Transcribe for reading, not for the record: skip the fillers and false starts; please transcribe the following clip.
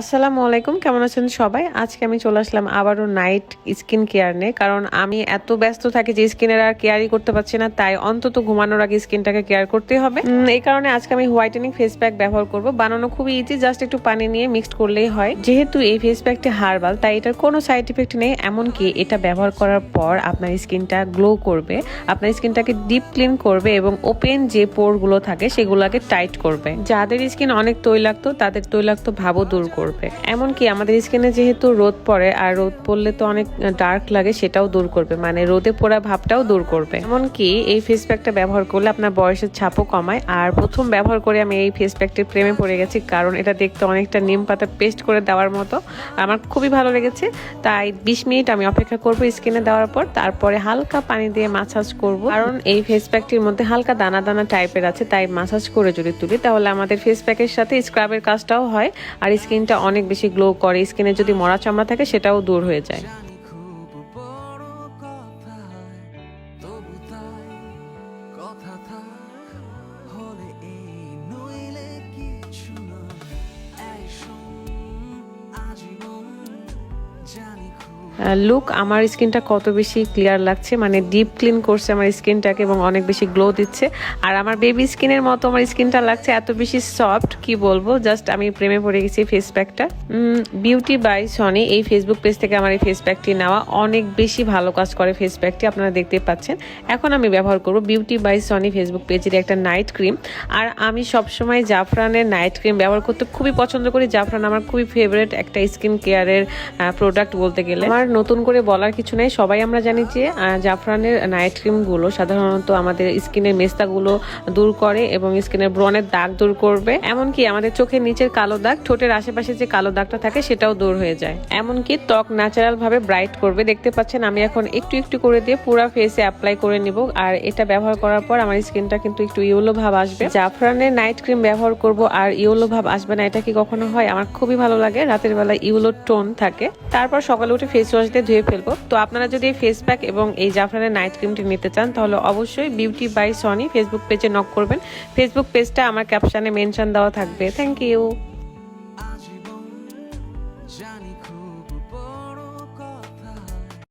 আসসালামু আলাইকুম, কেমন আছেন সবাই? আজকে আমি চলে আসলাম আবারও নাইট স্কিন কেয়ার নিয়ে। কারণ আমি এত ব্যস্ত থাকি যে স্কিনের আর কেয়ারই করতে পারছি না, তাই অন্তত ঘুমানোর আগে স্কিনটাকে কেয়ার করতে হবে। এই কারণে আজকে আমি হোয়াইটেনিং ফেস প্যাক ব্যবহার করব। বানানো খুবই ইজি, জাস্ট একটু পানি নিয়ে মিক্সড করলেই হয়। যেহেতু এই ফেস প্যাকটি হার্বাল, তাই এটার কোনো সাইড ইফেক্ট নেই। এমনকি এটা ব্যবহার করার পর আপনার স্কিনটা গ্লো করবে, আপনার স্কিনটাকে ডিপ ক্লিন করবে এবং ওপেন যে পোরগুলো থাকে সেগুলোকে টাইট করবে। যাদের স্কিন অনেক তৈলাক্ত, তাদের তৈলাক্ত ভাবও দূর করবে। এমনকি আমাদের স্কিনে যেহেতু রোদ পড়ে, আর রোদ পড়লে তো অনেক ডার্ক লাগে, সেটাও দূর করবে, মানে রোদে পোড়া ভাবটাও দূর করবে। এমনকি এই ফেস প্যাকটা ব্যবহার করলে আপনার বয়সের ছাপও কমায়। আর প্রথম ব্যবহার করে আমি এই ফেস প্যাকটির প্রেমে পড়ে গেছি, কারণ এটা দেখতে অনেকটা নিম পাতা পেস্ট করে দেওয়ার মতো। আমার খুবই ভালো লেগেছে, তাই 20 মিনিট আমি অপেক্ষা করবো স্কিনে দেওয়ার পর। তারপরে হালকা পানি দিয়ে মাসাজ করব, কারণ এই ফেস প্যাকটির মধ্যে হালকা দানা দানা টাইপের আছে, তাই মাসাজ করে যদি তুলি তাহলে আমাদের ফেস প্যাকের সাথে স্ক্রাবের কাজটাও হয়, আর স্কিনটা অনেক বেশি গ্লো করে। স্কিনে যদি মরা চামড়া থাকে সেটাও দূর হয়ে যায়। লুক, আমার স্কিনটা কত বেশি ক্লিয়ার লাগছে, মানে ডিপ ক্লিন করছে আমার স্কিনটাকে এবং অনেক বেশি গ্লো দিচ্ছে। আর আমার বেবি স্কিনের মতো আমার স্কিনটা লাগছে, এত বেশি সফট, কি বলবো। জাস্ট আমি প্রেমে পড়ে গেছি ফেস প্যাকটা। বিউটি বাই সনি, এই ফেসবুক পেজ থেকে আমার এই ফেস প্যাকটি নেওয়া। অনেক বেশি ভালো কাজ করে ফেস প্যাকটি, আপনারা দেখতে পাচ্ছেন। এখন আমি ব্যবহার করব বিউটি বাই সনি ফেসবুক পেজের একটা নাইট ক্রিম। আর আমি সবসময় জাফরানের নাইট ক্রিম ব্যবহার করতে খুবই পছন্দ করি। জাফরান আমার খুবই ফেভারিট একটা স্কিন কেয়ারের প্রোডাক্ট বলতে গেলে। আমার নতুন করে বলার কিছু নেই, সবাই আমরা জানি যে জাফরানের নাইট ক্রিমগুলো সাধারণত আমাদের স্কিনের মেস্তাগুলো দূর করে এবং স্কিনের ব্রণের দাগ দূর করবে। এমনকি আমাদের চোখের নিচের কালো দাগ, ঠোঁটের আশেপাশে যে কালো দাগটা থাকে সেটাও দূর হয়ে যায়। এমনকি ত্বক ন্যাচারাল ভাবে ব্রাইট করবে। দেখতে পাচ্ছেন আমি এখন একটু একটু করে দিয়ে পুরো ফেসে অ্যাপ্লাই করে নিব। আর এটা ব্যবহার করার পর আমার স্কিনটা কিন্তু একটু ইয়েলো ভাব আসবে। জাফরানের নাইট ক্রিম ব্যবহার করব আর ইয়েলো ভাব আসবে না, এটা কি কখনো হয়? আমার খুবই ভালো লাগে, রাতের বেলা ইয়েলো টোন থাকে। তারপর সকালে উঠে ফেস ওয়াশ দিয়ে ধুয়ে ফেলবো। তো আপনারা যদি এই ফেস প্যাক এবং এই জাফরানের নাইট ক্রিমটি নিতে চান তাহলে অবশ্যই বিউটি বাই সনি ফেসবুক পেজে নক করবেন। ফেসবুক পেজটা আমার ক্যাপশনে মেনশন দেওয়া থাকবে। Thank you.